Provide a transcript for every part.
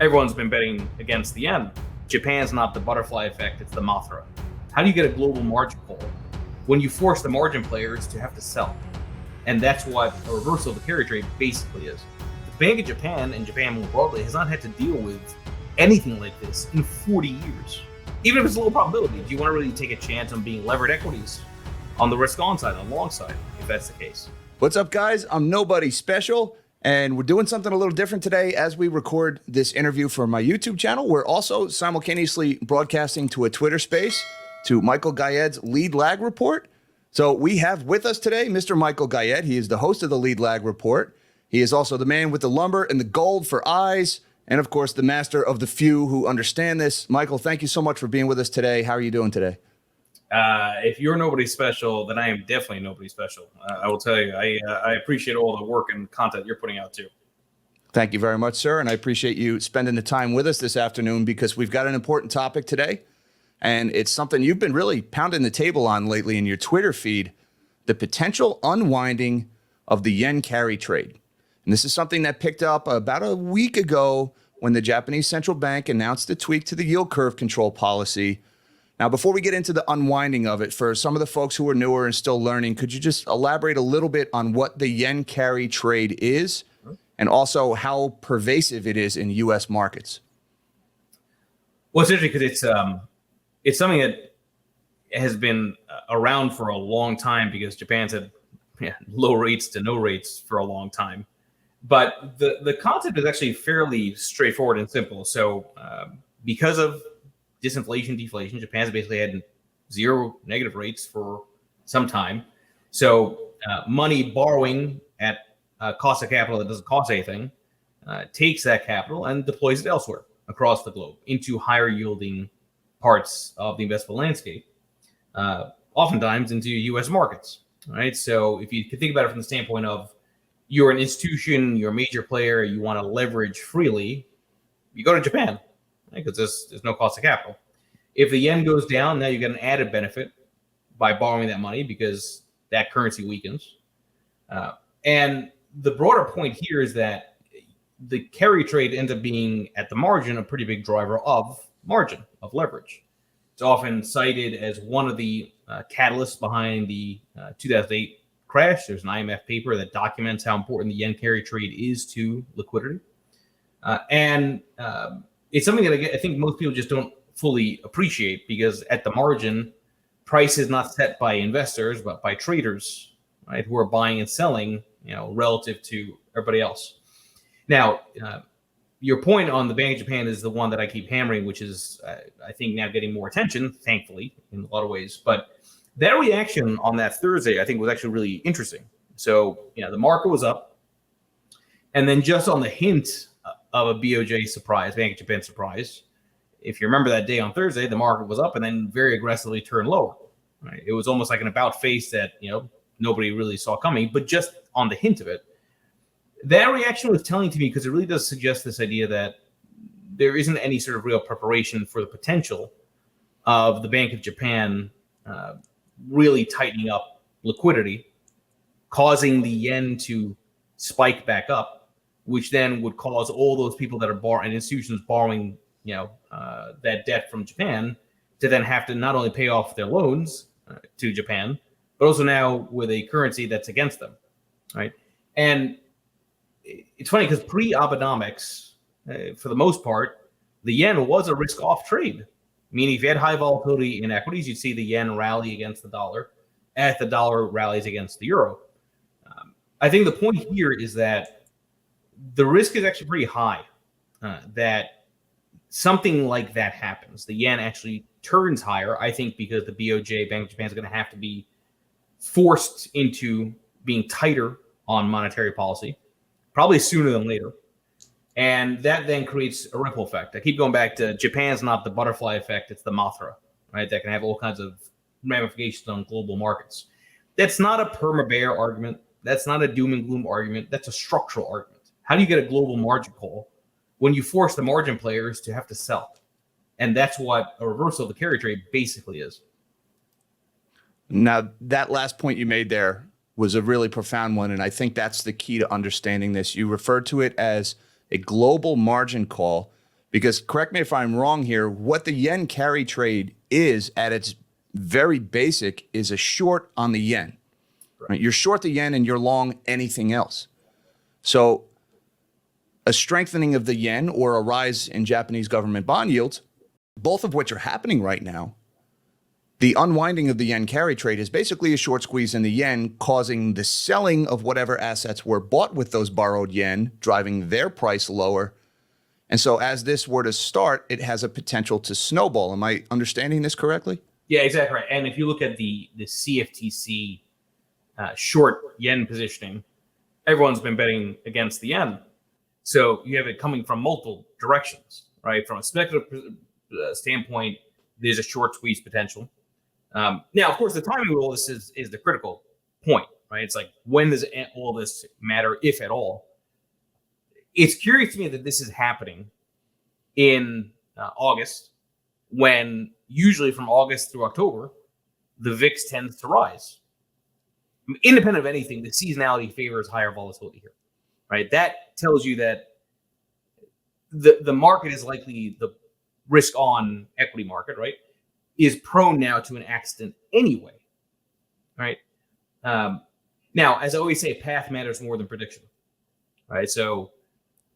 Everyone's been betting against the yen. Japan's not the butterfly effect, it's the Mothra. How do you get a global margin call when you force the margin players to have to sell? And that's what a reversal of the carry trade basically is. The Bank of Japan and Japan more broadly has not had to deal with anything like this in 40 years. Even if it's a low probability, do you want to really take a chance on being levered equities on the risk on side, on the long side, if that's the case? What's up, guys? I'm Nobody Special, and we're doing something a little different today as we record this interview for my YouTube channel. We're also simultaneously broadcasting to a Twitter space to Michael Gayed's Lead Lag Report. So we have with us today Mr. Michael Gayed. He is the host of the Lead Lag Report. He is also the man with the lumber and the gold for eyes, and of course, the master of the few who understand this. Michael, thank you so much for being with us today. How are you doing today? If you're nobody special, then I am definitely nobody special. I will tell you, I appreciate all the work and content you're putting out too. Thank you very much, sir. And I appreciate you spending the time with us this afternoon because we've got an important topic today. And it's something you've been really pounding the table on lately in your Twitter feed, the potential unwinding of the yen carry trade. And this is something that picked up about a week ago when the Japanese central bank announced a tweak to the yield curve control policy. Now, before we get into the unwinding of it, for some of the folks who are newer and still learning, could you just elaborate a little bit on what the yen carry trade is and also how pervasive it is in U.S. markets? Well, it's interesting because it's something that has been around for a long time because Japan's had low rates to no rates for a long time. But the concept is actually fairly straightforward and simple. So because of disinflation, deflation, Japan's basically had zero negative rates for some time. So money borrowing at cost of capital that doesn't cost anything takes that capital and deploys it elsewhere across the globe into higher yielding parts of the investable landscape, oftentimes into U.S. markets. Right. So if you could think about it from the standpoint of you're an institution, you're a major player, you want to leverage freely, you go to Japan, right? Because there's no cost of capital. If the yen goes down, now you get an added benefit by borrowing that money because that currency weakens. And the broader point here is that the carry trade ends up being at the margin a pretty big driver of margin, of leverage. It's often cited as one of the catalysts behind the 2008 crash. There's an IMF paper that documents how important the yen carry trade is to liquidity. And it's something that I think most people just don't fully appreciate because at the margin, price is not set by investors, but by traders, right, who are buying and selling, relative to everybody else. Now, your point on the Bank of Japan is the one that I keep hammering, which is, I think, now getting more attention, thankfully, in a lot of ways. But that reaction on that Thursday, I think, was actually really interesting. So, the market was up. And then just on the hint of a BOJ surprise, Bank of Japan surprise, if you remember that day on Thursday, the market was up and then very aggressively turned lower. Right? It was almost like an about face that, nobody really saw coming. But just on the hint of it, that reaction was telling to me because it really does suggest this idea that there isn't any sort of real preparation for the potential of the Bank of Japan really tightening up liquidity, causing the yen to spike back up, which then would cause all those people that are borrowing, institutions borrowing, that debt from Japan to then have to not only pay off their loans to Japan, but also now with a currency that's against them, right? And it's funny because pre-Abenomics, for the most part, the yen was a risk-off trade. Meaning if you had high volatility in equities, you'd see the yen rally against the dollar as the dollar rallies against the euro. I think the point here is that the risk is actually pretty high that something like that happens. The yen actually turns higher, I think, because the BOJ, Bank of Japan, is going to have to be forced into being tighter on monetary policy, probably sooner than later. And that then creates a ripple effect. I keep going back to Japan's not the butterfly effect, it's the Mothra, right? That can have all kinds of ramifications on global markets. That's not a perma-bear argument. That's not a doom and gloom argument. That's a structural argument. How do you get a global margin call when you force the margin players to have to sell? And that's what a reversal of the carry trade basically is. Now, that last point you made there was a really profound one, and I think that's the key to understanding this. You referred to it as a global margin call. Because correct me if I'm wrong here, what the yen carry trade is at its very basic is a short on the yen. Right? You're short the yen and you're long anything else. So a strengthening of the yen or a rise in Japanese government bond yields, both of which are happening right now, the unwinding of the yen carry trade is basically a short squeeze in the yen, causing the selling of whatever assets were bought with those borrowed yen, driving their price lower. And so as this were to start, it has a potential to snowball. Am I understanding this correctly? Yeah, exactly right. And if you look at the CFTC short yen positioning, everyone's been betting against the yen. So you have it coming from multiple directions, right? From a speculative standpoint, there's a short squeeze potential. Now, of course, the timing of all this is the critical point, right? It's like, when does all this matter, if at all? It's curious to me that this is happening in August, when usually from August through October, the VIX tends to rise. Independent of anything, the seasonality favors higher volatility here, right? That tells you that the market is likely, the risk-on equity market, right, is prone now to an accident anyway, right? Now, as I always say, path matters more than prediction, right? So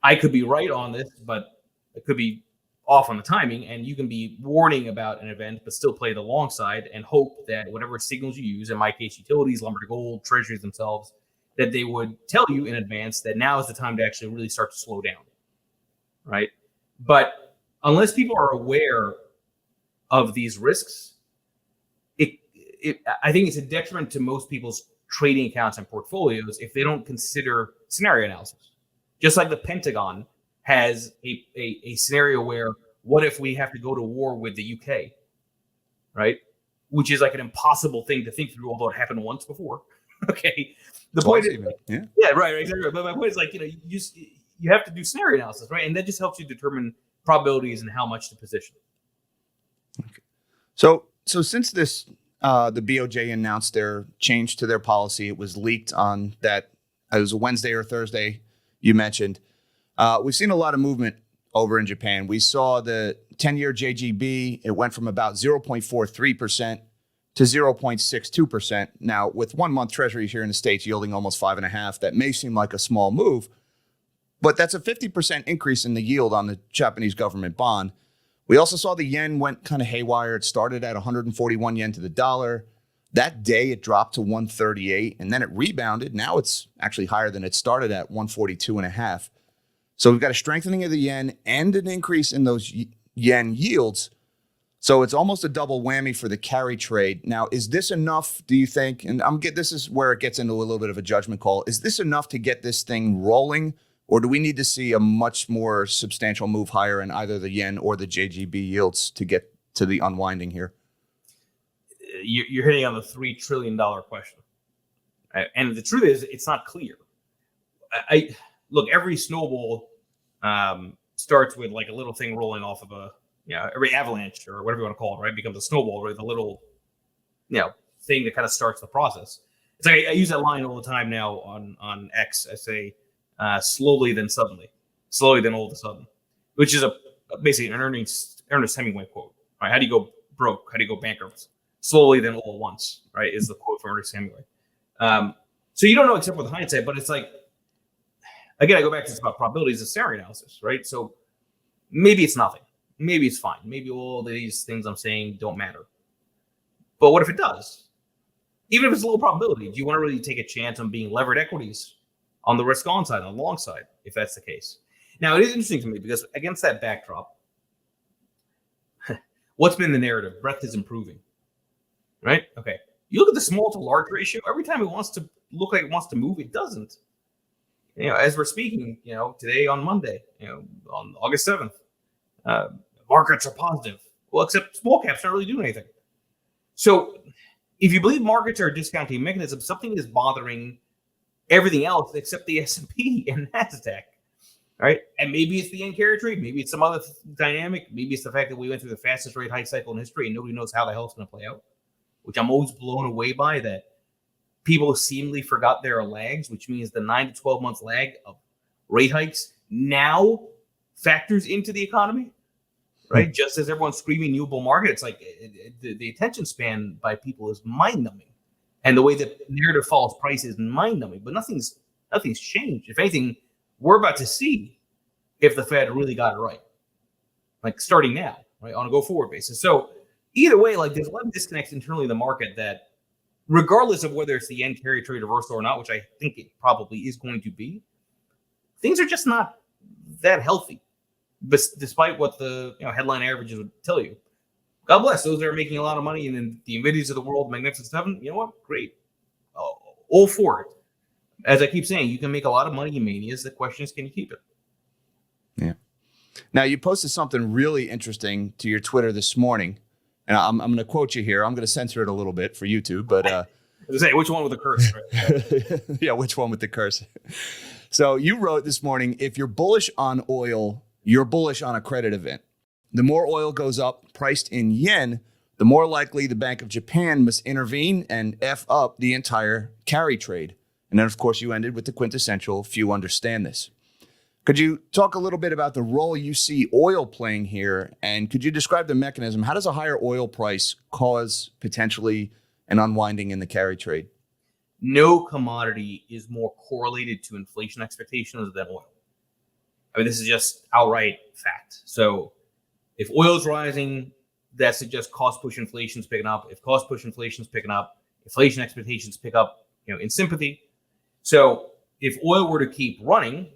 I could be right on this, but it could be off on the timing, and you can be warning about an event, but still play the long side and hope that whatever signals you use, in my case, utilities, lumber to gold, treasuries themselves, that they would tell you in advance that now is the time to actually really start to slow down, right? But unless people are aware of these risks, I think it's a detriment to most people's trading accounts and portfolios if they don't consider scenario analysis. Just like the Pentagon has a scenario where, what if we have to go to war with the UK, right? Which is like an impossible thing to think through, although it happened once before. Okay. The point is, yeah, right, exactly. But my point is, like, you have to do scenario analysis, right? And that just helps you determine probabilities and how much to position. Okay. So since this, the BOJ announced their change to their policy, it was leaked on that, it was a Wednesday or Thursday, you mentioned. We've seen a lot of movement over in Japan. We saw the 10-year JGB, it went from about 0.43% to 0.62%. Now, with 1 month treasuries here in the States yielding almost 5.5%, that may seem like a small move, but that's a 50% increase in the yield on the Japanese government bond. We also saw the yen went kind of haywire. It started at 141 yen to the dollar. That day it dropped to 138, and then it rebounded. Now it's actually higher than it started at, 142.5. So we've got a strengthening of the yen and an increase in those yen yields. So it's almost a double whammy for the carry trade. Now, is this enough, do you think? And this is where it gets into a little bit of a judgment call. Is this enough to get this thing rolling, or do we need to see a much more substantial move higher in either the yen or the JGB yields to get to the unwinding here? You're hitting on the $3 trillion question. And the truth is, it's not clear. Look, every snowball starts with like a little thing rolling off of every avalanche or whatever you want to call it, right? Becomes a snowball, right? The little, thing that kind of starts the process. It's like I use that line all the time now on X. I say, slowly then suddenly, slowly then all of a sudden, which is basically an Ernest Hemingway quote, right? How do you go broke? How do you go bankrupt? Slowly then all at once, right? Is the quote from Ernest Hemingway. So you don't know except with hindsight, but it's like, again, I go back to this about probabilities of scenario analysis, right? So maybe it's nothing. Maybe it's fine. Maybe all these things I'm saying don't matter. But what if it does? Even if it's a low probability, do you want to really take a chance on being levered equities on the risk on side, on the long side, if that's the case? Now, it is interesting to me because against that backdrop, what's been the narrative? Breadth is improving, right? Okay. You look at the small to large ratio, every time it wants to look like it wants to move, it doesn't. As we're speaking, today on Monday, on August 7th, markets are positive. Well, except small caps aren't really doing anything. So if you believe markets are a discounting mechanism, something is bothering everything else except the S&P and NASDAQ, right? And maybe it's the yen carry trade. Maybe it's some other dynamic. Maybe it's the fact that we went through the fastest rate hike cycle in history and nobody knows how the hell it's going to play out, which I'm always blown away by, that people seemingly forgot there are lags, which means the 9 to 12 months lag of rate hikes now factors into the economy, right? Just as everyone's screaming new bull market, it's like the attention span by people is mind-numbing, and the way that narrative follows price is mind-numbing. But nothing's changed. If anything, we're about to see if the Fed really got it right, like starting now, right, on a go-forward basis. So either way, like there's a lot of disconnects internally in the market that, regardless of whether it's the yen carry trade reversal or not, which I think it probably is going to be, things are just not that healthy, despite what the headline averages would tell you. God bless those that are making a lot of money, and then the Nvidias of the world, Magnificent Seven. You know what? Great, all for it. As I keep saying, you can make a lot of money in manias. The question is, can you keep it? Yeah. Now, you posted something really interesting to your Twitter this morning, and I'm going to quote you here. I'm going to censor it a little bit for YouTube, but say which one with the curse? Right? Yeah, which one with the curse? So you wrote this morning, if you're bullish on oil, you're bullish on a credit event. The more oil goes up, priced in yen, the more likely the Bank of Japan must intervene and F up the entire carry trade. And then, of course, you ended with the quintessential, few understand this. Could you talk a little bit about the role you see oil playing here? And could you describe the mechanism? How does a higher oil price cause potentially an unwinding in the carry trade? No commodity is more correlated to inflation expectations than oil. I mean, this is just outright fact. So if oil is rising, that suggests cost push inflation is picking up. If cost push inflation is picking up, inflation expectations pick up, in sympathy. So if oil were to keep running,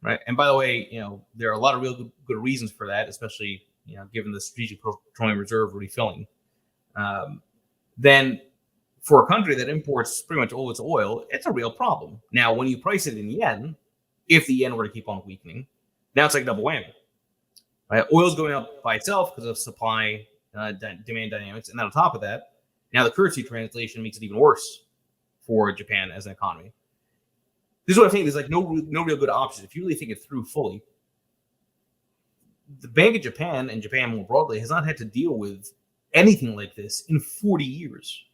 right? And by the way, there are a lot of real good reasons for that, especially, given the strategic petroleum reserve refilling. Then for a country that imports pretty much all its oil, it's a real problem. Now, when you price it in yen, if the yen were to keep on weakening, now it's like double whammy. Right? Oil's going up by itself because of supply demand dynamics. And then on top of that, now the currency translation makes it even worse for Japan as an economy. This is what I think. There's like no real good options. If you really think it through fully, the Bank of Japan and Japan more broadly has not had to deal with anything like this in 40 years.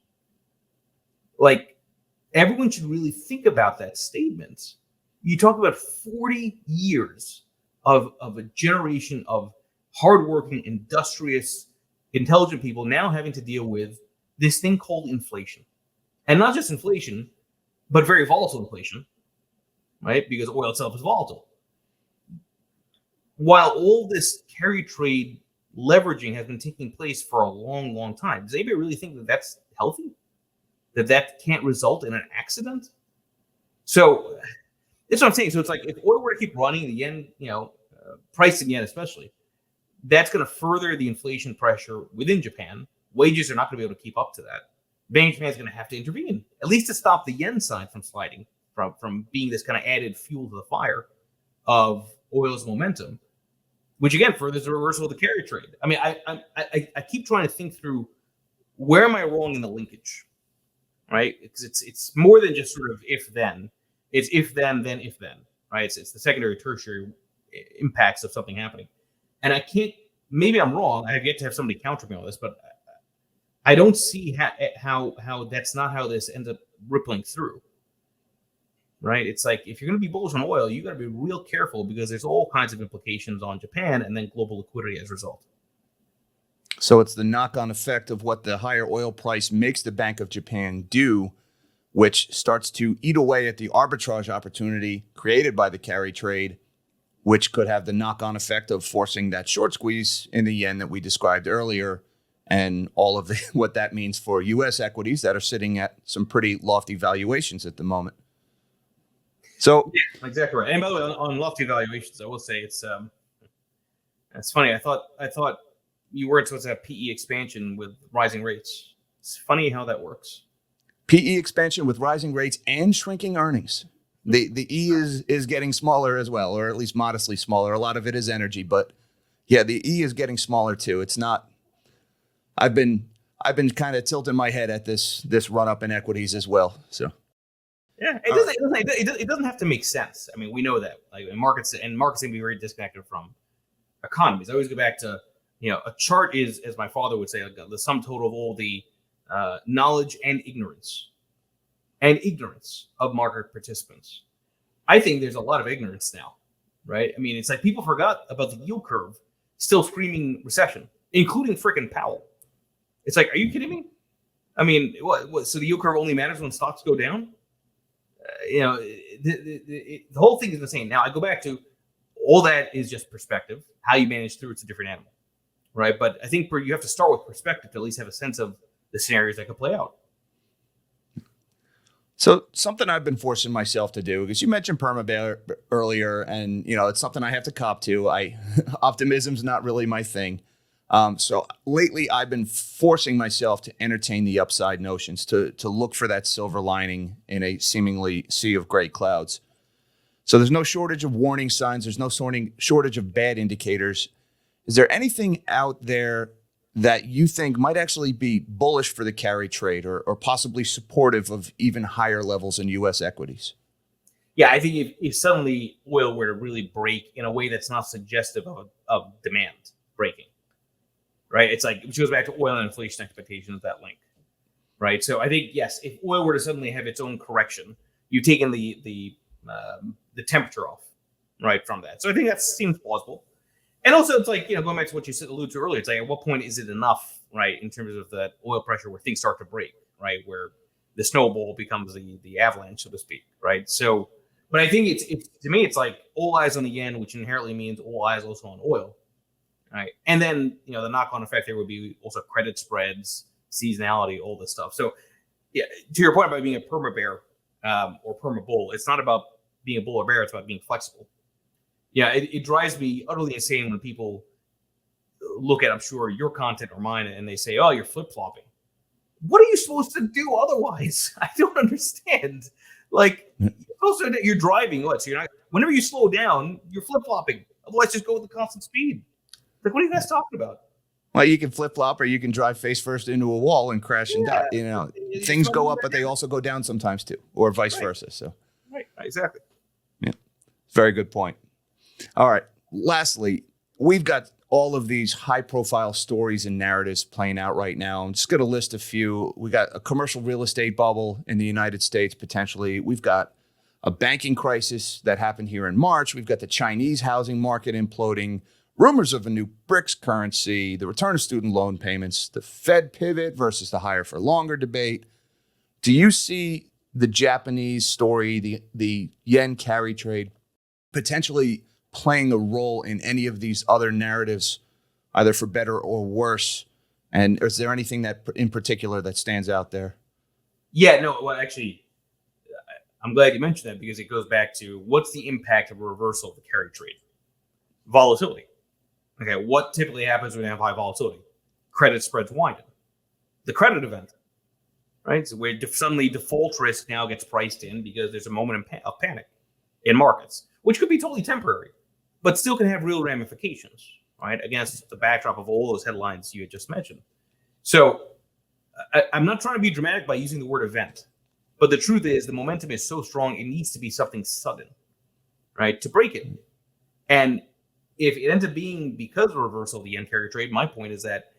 Like, everyone should really think about that statement. You talk about 40 years of a generation of hardworking, industrious, intelligent people now having to deal with this thing called inflation. And not just inflation, but very volatile inflation, right? Because oil itself is volatile. While all this carry trade leveraging has been taking place for a long, long time, does anybody really think that that's healthy? That can't result in an accident? So that's what I'm saying. So it's like if oil were to keep running, the yen, price in yen especially, that's going to further the inflation pressure within Japan. Wages are not going to be able to keep up to that. Bank of Japan is going to have to intervene, at least to stop the yen side from sliding, from being this kind of added fuel to the fire of oil's momentum, which again furthers the reversal of the carry trade. I mean, I keep trying to think through, where am I wrong in the linkage, right? Because it's more than just sort of if then. It's if then if then, right? It's the secondary, tertiary impacts of something happening, and I can't. Maybe I'm wrong. I have yet to have somebody counter me on this, but I don't see how that's not how this ends up rippling through. Right? It's like, if you're going to be bullish on oil, you got to be real careful, because there's all kinds of implications on Japan and then global liquidity as a result. So it's the knock-on effect of what the higher oil price makes the Bank of Japan do, which starts to eat away at the arbitrage opportunity created by the carry trade, which could have the knock-on effect of forcing that short squeeze in the yen that we described earlier, and all of what that means for U.S. equities that are sitting at some pretty lofty valuations at the moment. So yeah, exactly right. And by the way, on lofty valuations, I will say it's funny. I thought you were supposed to have PE expansion with rising rates. It's funny how that works. PE expansion with rising rates and shrinking earnings. The E is getting smaller as well, or at least modestly smaller. A lot of it is energy, but yeah, the E is getting smaller too. It's not. I've been kind of tilting my head at this run up in equities as well. So. Yeah, it doesn't have to make sense. I mean, we know that, like, markets can be very disconnected from economies. I always go back to, a chart is, as my father would say, like the sum total of all the knowledge and ignorance of market participants. I think there's a lot of ignorance now, right? I mean, it's like people forgot about the yield curve still screaming recession, including frickin' Powell. It's like, are you kidding me? I mean, what? So the yield curve only matters when stocks go down? The whole thing is insane. Now I go back to all that is just perspective. How you manage through it's a different animal, right? But I think you have to start with perspective to at least have a sense of the scenarios that could play out. So something I've been forcing myself to do, because you mentioned perma earlier, and it's something I have to cop to. Optimism's not really my thing. So lately I've been forcing myself to entertain the upside notions, to look for that silver lining in a seemingly sea of gray clouds. So there's no shortage of warning signs. There's no shortage of bad indicators. Is there anything out there that you think might actually be bullish for the carry trade, or possibly supportive of even higher levels in U.S. equities? Yeah, I think if suddenly oil were to really break in a way that's not suggestive of demand breaking, right? It's like, which goes back to oil and inflation expectations, that link, right? So I think, yes, if oil were to suddenly have its own correction, you've taken the temperature off, right, from that. So I think that seems plausible. And also, it's like, going back to what you said, alluded to earlier, it's like, at what point is it enough, right, in terms of that oil pressure where things start to break, right, where the snowball becomes the avalanche, so to speak, right? So, but I think it's to me, it's like all eyes on the yen, which inherently means all eyes also on oil, right? And then, the knock-on effect there would be also credit spreads, seasonality, all this stuff. So, yeah, to your point about being a perma bear or perma bull, it's not about being a bull or bear; it's about being flexible. Yeah, it drives me utterly insane when people look at, I'm sure, your content or mine, and they say, "Oh, you're flip-flopping." What are you supposed to do otherwise? I don't understand. Like, you're driving. What? So you're not. Whenever you slow down, you're flip-flopping. Otherwise, just go with the constant speed. Like, what are you guys talking about? Well, you can flip-flop, or you can drive face first into a wall and crash and die. Things go up, but they also go down sometimes too, or vice versa. So, right, exactly. Yeah, very good point. All right. Lastly, we've got all of these high-profile stories and narratives playing out right now. I'm just going to list a few. We got a commercial real estate bubble in the United States, potentially. We've got a banking crisis that happened here in March. We've got the Chinese housing market imploding, rumors of a new BRICS currency, the return of student loan payments, the Fed pivot versus the higher for longer debate. Do you see the Japanese story, the yen carry trade, potentially playing a role in any of these other narratives, either for better or worse? And is there anything that in particular that stands out there? Yeah, no, well, actually, I'm glad you mentioned that, because it goes back to what's the impact of a reversal of the carry trade? Volatility. Okay, what typically happens when you have high volatility? Credit spreads widen. The credit event, right? So where suddenly default risk now gets priced in because there's a moment of panic in markets, which could be totally temporary, but still can have real ramifications, right, against the backdrop of all those headlines you had just mentioned. So I'm not trying to be dramatic by using the word event, but the truth is the momentum is so strong, it needs to be something sudden, right, to break it. And if it ends up being because of a reversal of the yen carry trade, my point is that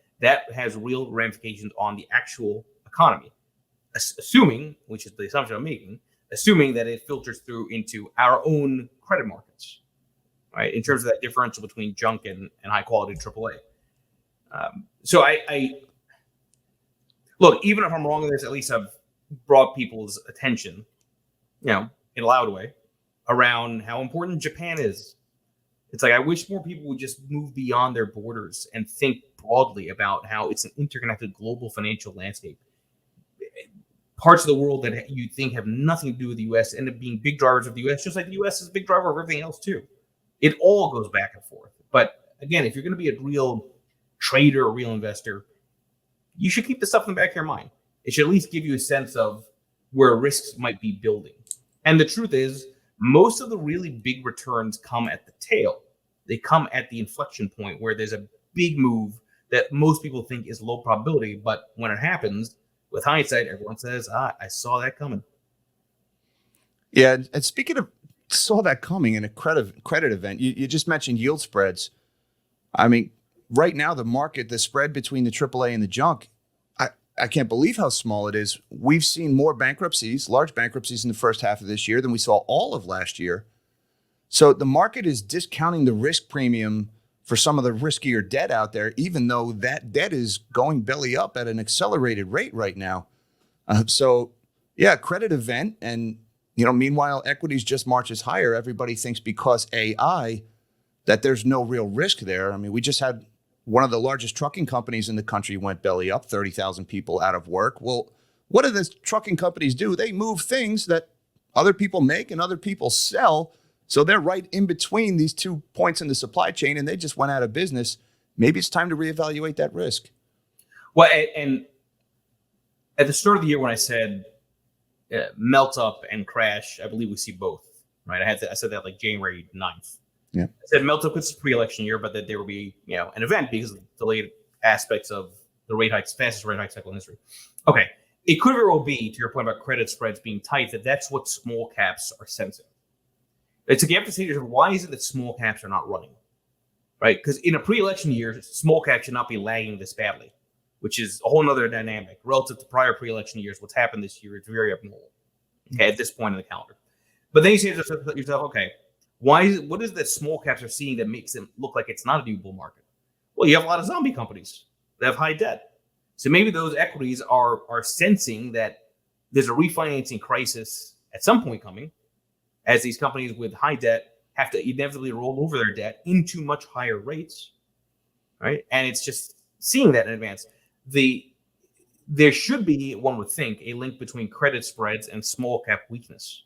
has real ramifications on the actual economy, assuming, which is the assumption I'm making, assuming that it filters through into our own credit markets, right, in terms of that differential between junk and high quality AAA. So I look, even if I'm wrong on this, at least I've brought people's attention, in a loud way, around how important Japan is. It's like, I wish more people would just move beyond their borders and think broadly about how it's an interconnected global financial landscape. Parts of the world that you think have nothing to do with the U.S. end up being big drivers of the U.S., just like the U.S. is a big driver of everything else too. It all goes back and forth. But again, if you're going to be a real trader, a real investor, you should keep this stuff in the back of your mind. It should at least give you a sense of where risks might be building. And the truth is, most of the really big returns come at the tail. They come at the inflection point where there's a big move that most people think is low probability. But when it happens, with hindsight, everyone says, I saw that coming. Yeah. And speaking of saw that coming in a credit event, you just mentioned yield spreads. I mean, right now, the spread between the AAA and the junk, I can't believe how small it is. We've seen more bankruptcies, large bankruptcies in the first half of this year than we saw all of last year. So the market is discounting the risk premium for some of the riskier debt out there, even though that debt is going belly up at an accelerated rate right now. So yeah, credit event. And, meanwhile, equities just marches higher. Everybody thinks because AI that there's no real risk there. I mean, we just had one of the largest trucking companies in the country went belly up, 30,000 people out of work. Well, what do the trucking companies do? They move things that other people make and other people sell. So they're right in between these 2 points in the supply chain, and they just went out of business. Maybe it's time to reevaluate that risk. Well, and at the start of the year when I said melt up and crash, I believe we see both, right? I said that like January 9th. Yeah. I said melt up because it's a pre-election year, but that there will be, an event because of the delayed aspects of the rate hikes, fastest rate hike cycle in history. Okay. It could very well be, to your point about credit spreads being tight, that's what small caps are sensing. It's like you have to say to yourself, why is it that small caps are not running? Right? Because in a pre-election year, small caps should not be lagging this badly, which is a whole nother dynamic. Relative to prior pre-election years, what's happened this year is very abnormal, okay, at this point in the calendar. But then you say to yourself, okay, what is it that small caps are seeing that makes them look like it's not a new bull market? Well, you have a lot of zombie companies that have high debt. So maybe those equities are sensing that there's a refinancing crisis at some point coming, as these companies with high debt have to inevitably roll over their debt into much higher rates, right? And it's just seeing that in advance. There should be, one would think, a link between credit spreads and small cap weakness.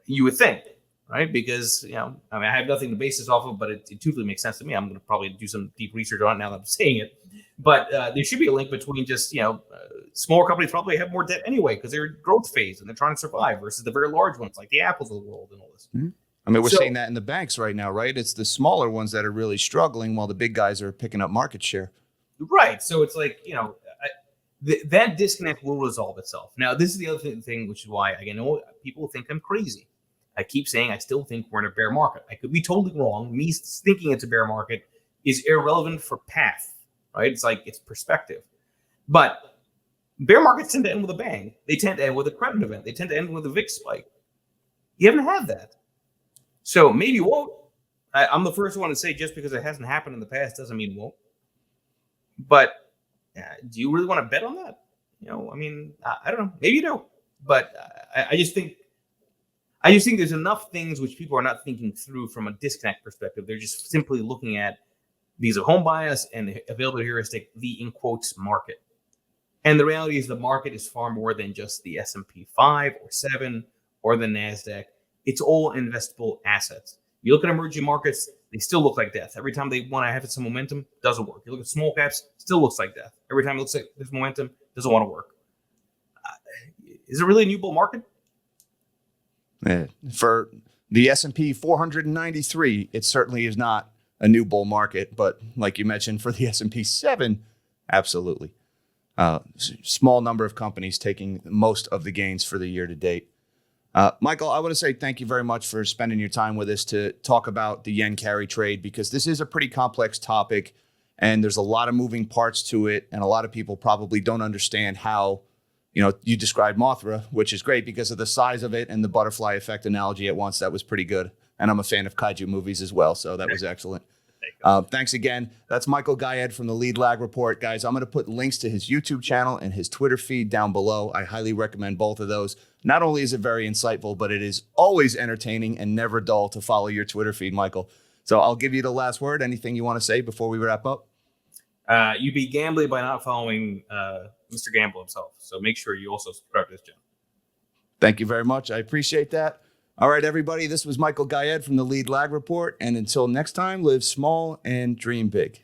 You would think, right? Because, I have nothing to base this off of, but it intuitively makes sense to me. I'm going to probably do some deep research on it now that I'm saying it. But there should be a link between just, smaller companies probably have more debt anyway because they're in growth phase and they're trying to survive versus the very large ones like the Apples of the world and all this. Mm-hmm. I mean, we're seeing that in the banks right now, right? It's the smaller ones that are really struggling while the big guys are picking up market share. Right. So it's like, that disconnect will resolve itself. Now, this is the other thing, which is why, again, people think I'm crazy. I keep saying I still think we're in a bear market. I could be totally wrong. Me thinking it's a bear market is irrelevant for path, right? It's like it's perspective. But bear markets tend to end with a bang. They tend to end with a credit event. They tend to end with a VIX spike. You haven't had that. So maybe it won't. I'm the first one to say just because it hasn't happened in the past doesn't mean it won't. But do you really want to bet on that? I don't know. Maybe you do. But I just think there's enough things which people are not thinking through from a disconnect perspective. They're just simply looking at these are home bias and the availability heuristic, the in quotes market. And the reality is the market is far more than just the S&P 5 or 7 or the NASDAQ. It's all investable assets. You look at emerging markets, they still look like death. Every time they want to have some momentum, doesn't work. You look at small caps, still looks like death. Every time it looks like there's momentum, doesn't want to work. Is it really a new bull market? For the S&P 493, it certainly is not a new bull market. But like you mentioned, for the S&P 7, absolutely. Small number of companies taking most of the gains for the year to date. Michael, I want to say thank you very much for spending your time with us to talk about the yen carry trade, because this is a pretty complex topic and there's a lot of moving parts to it. And a lot of people probably don't understand how, you described Mothra, which is great because of the size of it and the butterfly effect analogy at once. That was pretty good. And I'm a fan of kaiju movies as well. So that was excellent. Thanks again. That's Michael Gayed from the Lead Lag Report. Guys, I'm going to put links to his YouTube channel and his Twitter feed down below. I highly recommend both of those. Not only is it very insightful, but it is always entertaining and never dull to follow your Twitter feed, Michael. So I'll give you the last word. Anything you want to say before we wrap up? You'd be gambling by not following Mr. Gamble himself. So make sure you also subscribe to this channel. Thank you very much. I appreciate that. All right, everybody. This was Michael Gayed from the Lead Lag Report. And until next time, live small and dream big.